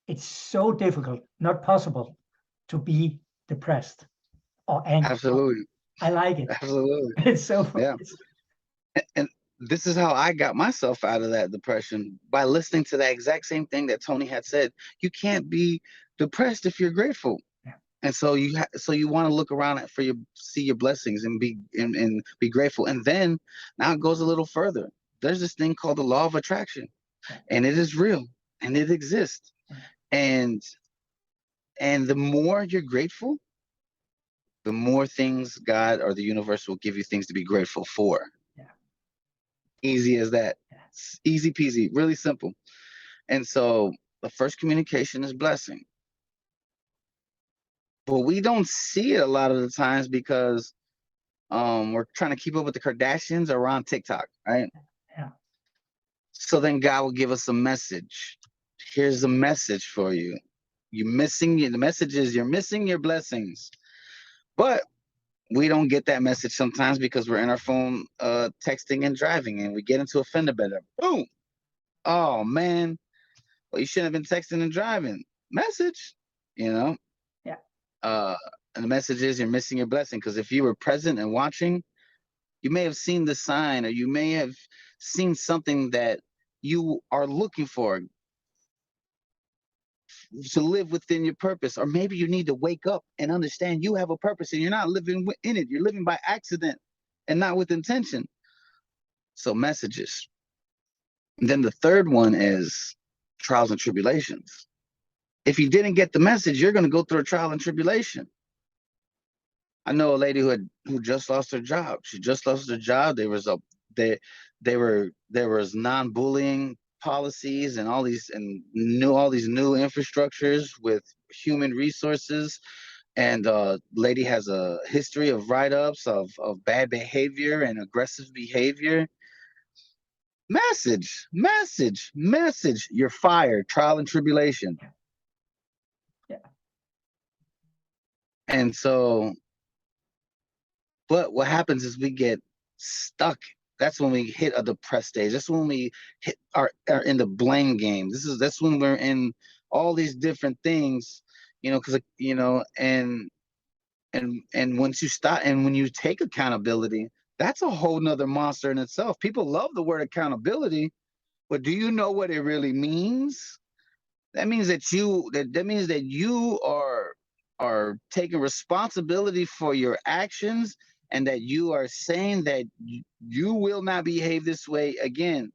it's so difficult, not possible, to be depressed or angry. Absolutely. I like it. Absolutely. It's so Yeah. And this is how I got myself out of that depression, by listening to that exact same thing that Tony had said. You can't be depressed if you're grateful. Yeah. And so you want to look around for see your blessings and be grateful. And then now it goes a little further. There's this thing called the law of attraction, and it is real and it exists. And the more you're grateful, the more things God or the universe will give you things to be grateful for. Yeah. Easy as that. Easy peasy, really simple. And so the first communication is blessing. But we don't see it a lot of the times because we're trying to keep up with the Kardashians or on TikTok, right? Yeah. So then God will give us a message. Here's a message for you. The message is you're missing your blessings. But we don't get that message sometimes because we're in our phone texting and driving, and we get into a fender bender. Boom. Oh man. Well, you shouldn't have been texting and driving. Message, you know? Yeah. And the message is you're missing your blessing, because if you were present and watching, you may have seen the sign, or you may have seen something that you are looking for to live within your purpose. Or maybe you need to wake up and understand you have a purpose and you're not living in it. You're living by accident and not with intention. So messages. And then the third one is trials and tribulations. If you didn't get the message, you're going to go through a trial and tribulation. I know a lady who just lost her job. She just lost her job. There was non-bullying policies and all these new infrastructures with human resources. And lady has a history of write-ups of bad behavior and aggressive behavior. Message. You're fired. Trial and tribulation. Yeah. And so, but what happens is we get stuck. That's when we hit a depressed stage. That's when we are in the blame game. That's when we're in all these different things, because and once you stop, and when you take accountability, that's a whole nother monster in itself. People love the word accountability, but do you know what it really means? That means that you are taking responsibility for your actions, and that you are saying that you will not behave this way again.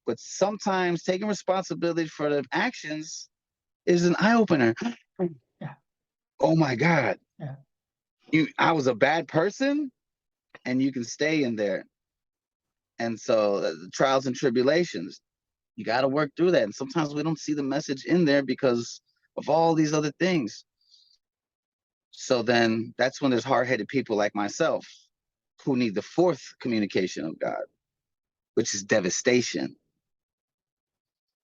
But sometimes taking responsibility for the actions is an eye opener. Yeah. Oh my God. Yeah. I was a bad person, and you can stay in there. And so the trials and tribulations, you got to work through that. And sometimes we don't see the message in there because of all these other things. So then that's when there's hard-headed people like myself who need the fourth communication of God, which is devastation.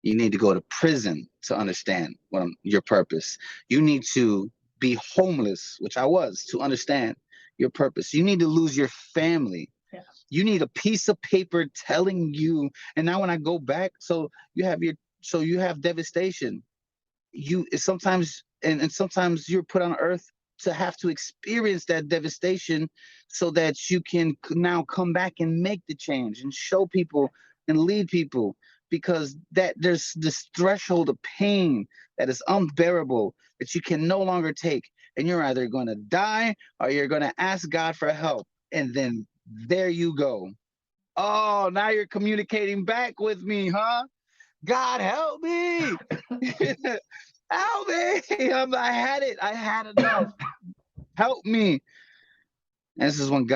You need to go to prison to understand your purpose. You need to be homeless, which I was, to understand your purpose. You need to lose your family. Yeah. You need a piece of paper telling you. And now when I go back, so you have devastation. Sometimes you're put on earth to have to experience that devastation so that you can now come back and make the change and show people and lead people, because there's this threshold of pain that is unbearable that you can no longer take, and you're either going to die or you're going to ask God for help. And then there you go. Oh, now you're communicating back with me, huh? God help me. Help me. I had it. I had enough. Help me. And this is when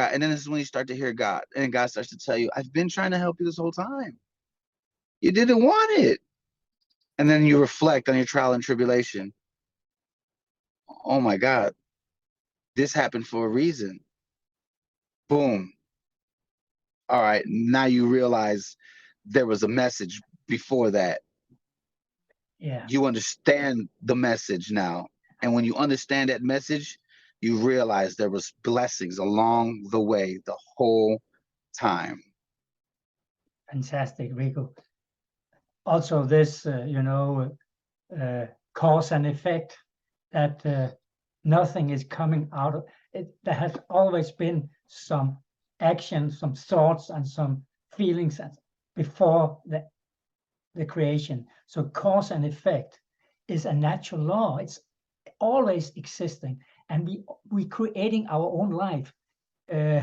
you start to hear God, and God starts to tell you, I've been trying to help you this whole time. You didn't want it. And then you reflect on your trial and tribulation. oh my God, this happened for a reason. Boom. All right, now you realize there was a message before that. Yeah, You understand the message now. And when you understand that message, you realize there was blessings along the way the whole time. fantastic, Rico. Also, this, cause and effect, that nothing is coming out of it. There has always been some action, some thoughts, and some feelings before the creation. So cause and effect is a natural law. It's always existing, and we creating our own life, uh,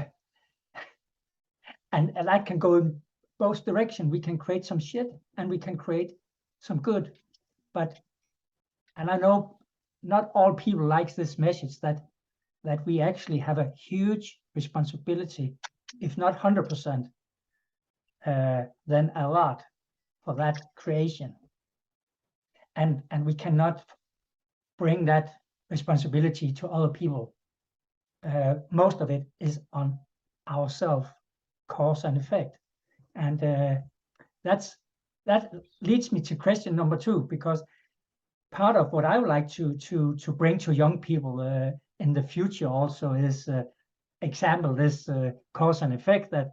and that can go in both direction. We can create some shit, and we can create some good. But and I know not all people likes this message that we actually have a huge responsibility, if not 100%, then a lot for that creation, and we cannot bring that responsibility to other people. Most of it is on ourselves, cause and effect, and that leads me to question number two, because part of what I would like to bring to young people in the future also is example this cause and effect, that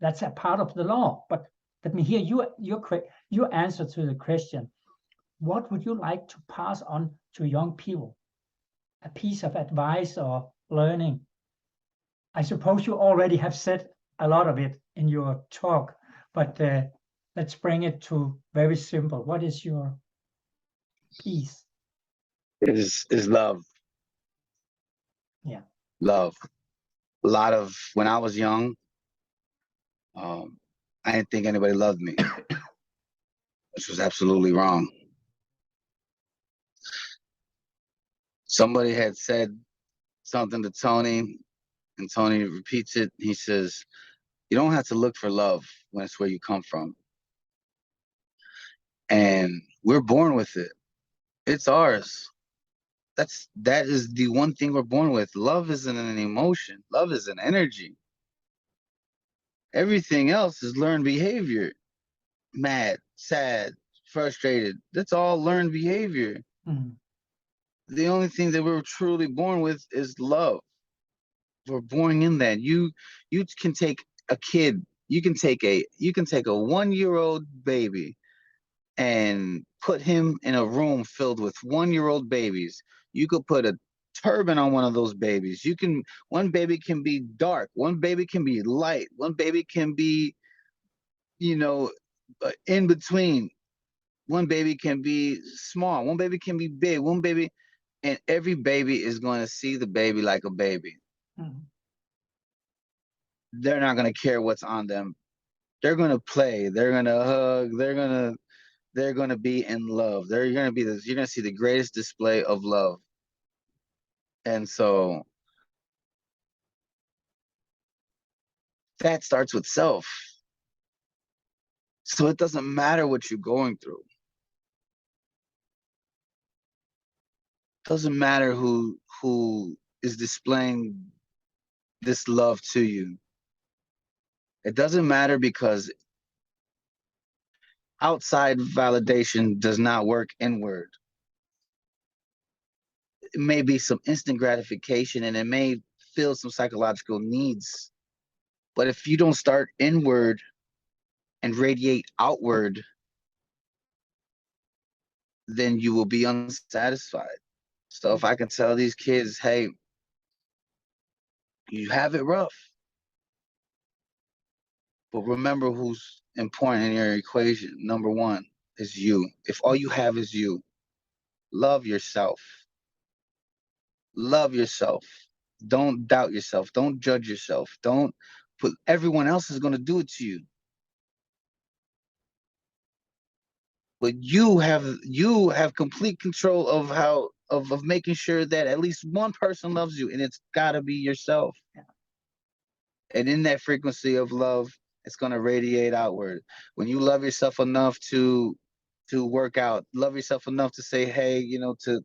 that's a part of the law. But let me hear your answer to the question. What would you like to pass on to young people? A piece of advice or learning? I suppose you already have said a lot of it in your talk, but let's bring it to very simple. What is your piece? Is love. Yeah. Love. A lot of when I was young, um, I didn't think anybody loved me, which was absolutely wrong. Somebody had said something to Tony, and Tony repeats it. He says, "You don't have to look for love when it's where you come from." And we're born with it. It's ours. That is the one thing we're born with. Love isn't an emotion. Love is an energy. Everything else is learned behavior. Mad, sad, frustrated. That's all learned behavior. Mm. The only thing that we're truly born with is love. We're born in that. You can take a kid. You can take a 1-year-old baby and put him in a room filled with 1-year-old babies. You could put a turban on one of those babies. One baby can be dark, one baby can be light, one baby can be, you know, in between. One baby can be small, one baby can be big, one baby, and every baby is going to see the baby like a baby. Mm. They're not going to care what's on them. They're going to play, they're going to hug, they're going to be in love. They're going to be this. You're going to see the greatest display of love. And so that starts with self. So it doesn't matter what you're going through. It doesn't matter who is displaying this love to you. It doesn't matter because outside validation does not work inward. It may be some instant gratification and it may fill some psychological needs. But if you don't start inward and radiate outward, then you will be unsatisfied. So if I can tell these kids, hey, you have it rough, but remember who's important in your equation. Number one is you. If all you have is you, love yourself. Love yourself. Don't doubt yourself. Don't judge yourself. Don't put everyone else is going to do it to you. But you have complete control of how of making sure that at least one person loves you, and it's got to be yourself. Yeah. And in that frequency of love, it's going to radiate outward. When you love yourself enough to to work out. Love yourself enough to say, hey, you know, to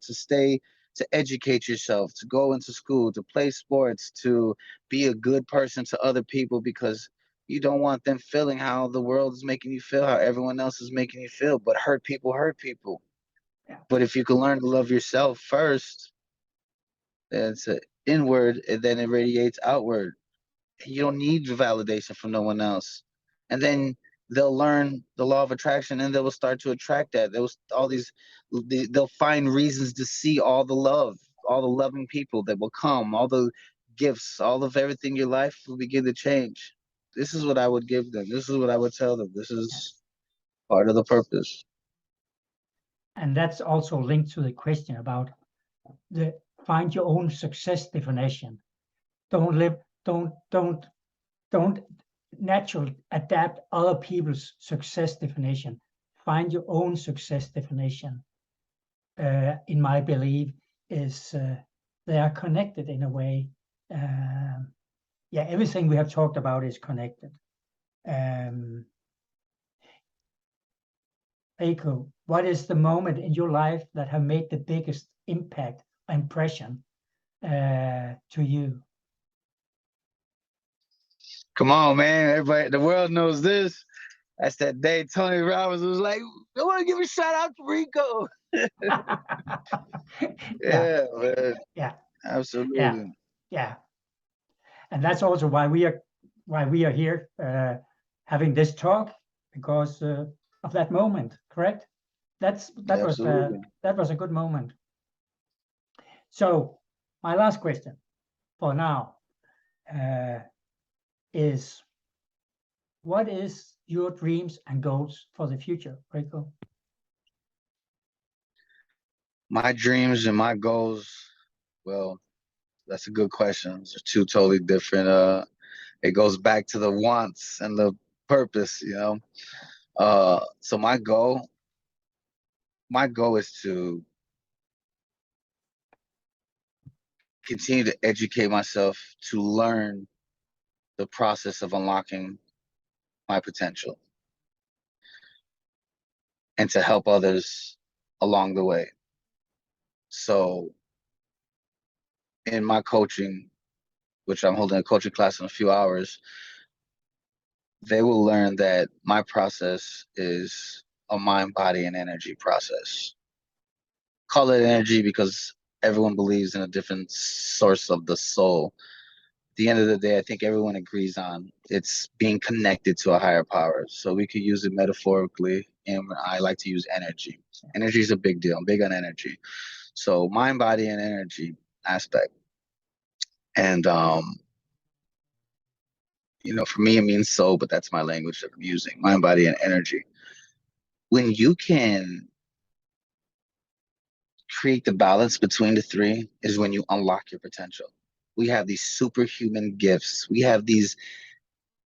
educate yourself, to go into school, to play sports, to be a good person to other people, because you don't want them feeling how the world is making you feel, how everyone else is making you feel. But hurt people hurt people. Yeah. But if you can learn to love yourself first, then it's inward and then it radiates outward. You don't need validation from no one else. And then they'll learn the law of attraction and they will start to attract that. There was all these, they'll find reasons to see all the love, all the loving people that will come, all the gifts, all of everything in your life will begin to change. This is what I would give them. This is what I would tell them. This is part of the purpose. And that's also linked to the question about the find your own success definition. Don't live, don't naturally adapt other people's success definition. Find your own success definition. In my belief, is they are connected in a way. Yeah, everything we have talked about is connected. Rico, what is the moment in your life that have made the biggest impact, impression to you? Come on, man. Everybody, the world knows this. That's that day Tony Robbins was like, I want to give a shout out to Rico. Yeah, Yeah, man. yeah, yeah, Absolutely. yeah. And that's also why we are here having this talk, because of that moment. Correct? That Absolutely. was a good moment. So my last question for now is, what is your dreams and goals for the future, Rico? My dreams and my goals, well, that's a good question. Those are two totally different. It goes back to the wants and the purpose, you know. So my goal is to continue to educate myself, to learn the process of unlocking my potential, and to help others along the way. So in my coaching, which I'm holding a coaching class in a few hours, they will learn that my process is a mind, body, and energy process. Call it energy because everyone believes in a different source of the soul. At the end of the day, I think everyone agrees on it's being connected to a higher power. So we could use it metaphorically, and I like to use energy. Energy is a big deal. I'm big on energy. So mind, body, and energy aspect. And you know, for me, it means soul, but that's my language that I'm using. Mind, body, and energy. When you can create the balance between the three is when you unlock your potential. We have these superhuman gifts. We have these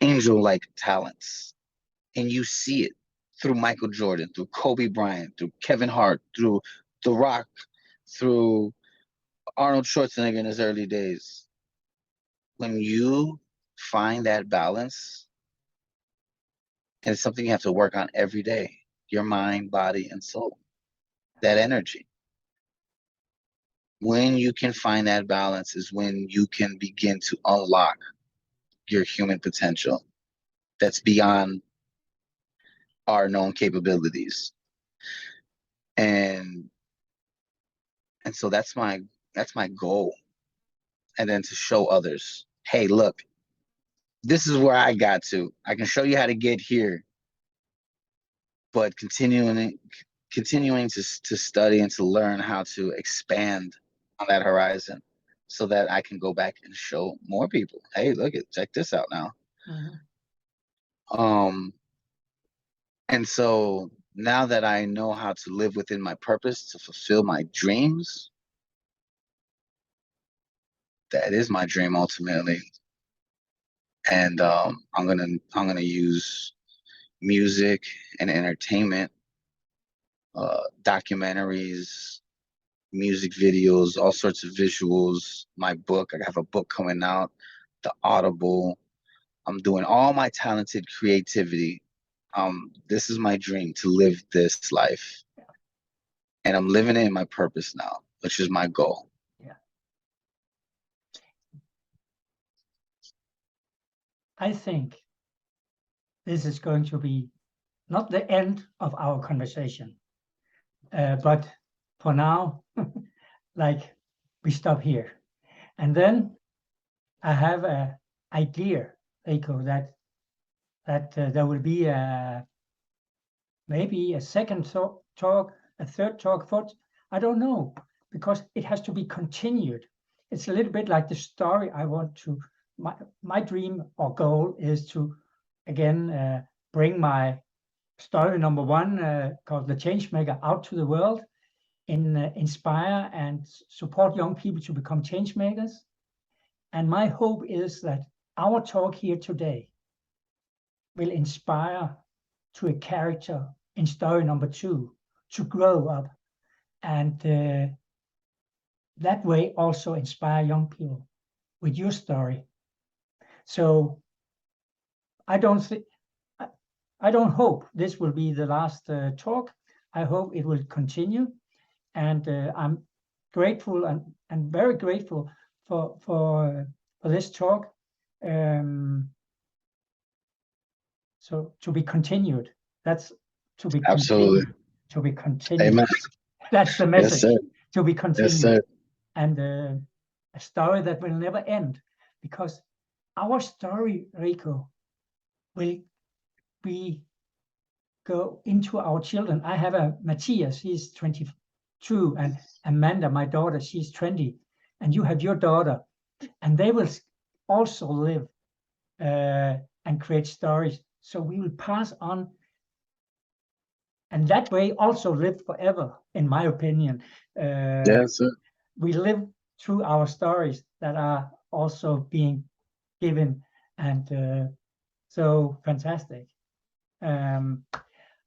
angel-like talents, and you see it through Michael Jordan, through Kobe Bryant, through Kevin Hart, through The Rock, through Arnold Schwarzenegger in his early days. When you find that balance, and it's something you have to work on every day, your mind, body, and soul, that energy. When you can find that balance is when you can begin to unlock your human potential that's beyond our known capabilities. And so that's my goal. And then to show others, hey, look, this is where I got to. I can show you how to get here, but continuing to study and to learn how to expand on that horizon so that I can go back and show more people, hey, look it, check this out now. Um and so now that I know how to live within my purpose to fulfill my dreams, that is my dream ultimately. And I'm gonna use music and entertainment, documentaries, music videos, all sorts of visuals. My book, I have a book coming out, the Audible. I'm doing all my talented creativity This is my dream to live this life, and I'm living it in my purpose now, which is my goal. Yeah. I think this is going to be not the end of our conversation, but for now, like we stop here. And then I have an idea, Rico, that there will be maybe a second talk, a third talk, fourth. I don't know, because it has to be continued. It's a little bit like the story I want to. My dream or goal is to again bring my story number one called The Changemaker out to the world, inspire and support young people to become change makers. And my hope is that our talk here today will inspire to a character in story number two to grow up, and that way also inspire young people with your story. So I don't hope this will be the last talk. I hope it will continue, and I'm grateful and very grateful for this talk. So to be continued. That's to be Absolutely. continued. To be continued. Amen. That's the message. Yes, sir. To be continued. Yes, sir. And a story that will never end, because our story, Rico, will go into our children. I have a Matthias, he's 22, and Amanda, my daughter, she's 20, and you have your daughter, and they will also live and create stories. So we will pass on, and that way also live forever, in my opinion. Yes, sir. We live through our stories that are also being given, and so fantastic. I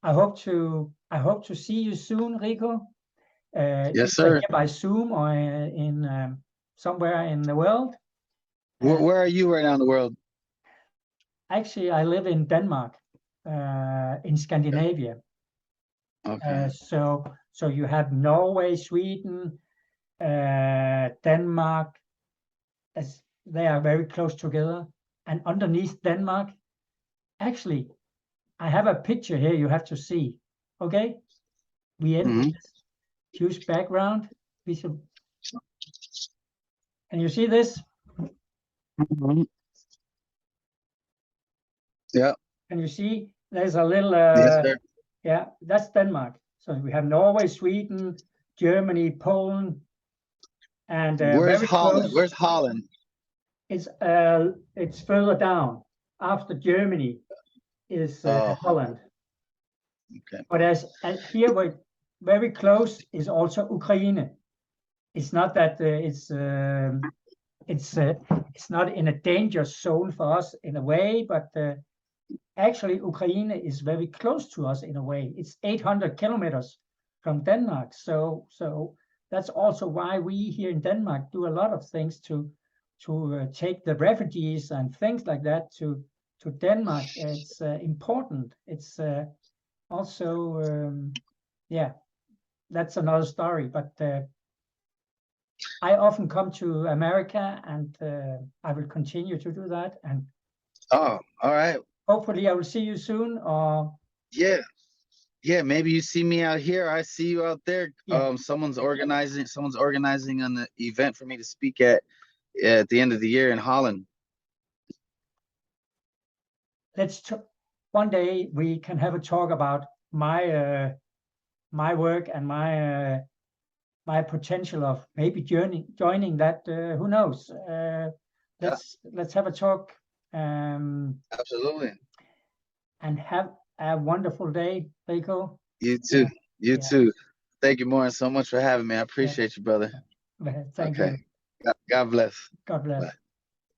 hope to see you soon, Rico. Yes, sir. Either by Zoom or in somewhere in the world. Where are you right now in the world? Actually, I live in Denmark, in Scandinavia. Okay. So you have Norway, Sweden, Denmark, as they are very close together. And underneath Denmark, actually, I have a picture here you have to see. Okay, we end with this huge background. Can you see this? Yeah. Can you see? There's a little. Yes, sir. Yeah, that's Denmark. So we have Norway, Sweden, Germany, Poland, and Where's very Holland? close. Where's Holland? It's further down. After Germany is Holland. Okay. But as here, we're very close is also Ukraine. It's not that it's not in a danger zone for us in a way, but actually Ukraine is very close to us in a way. It's 800 kilometers from Denmark. So that's also why we here in Denmark do a lot of things to take the refugees and things like that to Denmark. It's important. It's also yeah, that's another story. But I often come to America, and I will continue to do that. And all right. Hopefully, I will see you soon. Or yeah, maybe you see me out here. I see you out there. Yeah. Someone's organizing an event for me to speak at the end of the year in Holland. One day we can have a talk about my work and my potential of maybe joining that. Who knows? Let's have a talk. Absolutely. And have a wonderful day, Rico. You too. You too. Thank you, Morris, so much for having me. I appreciate you, brother. Thank you. God bless. God bless. Bye.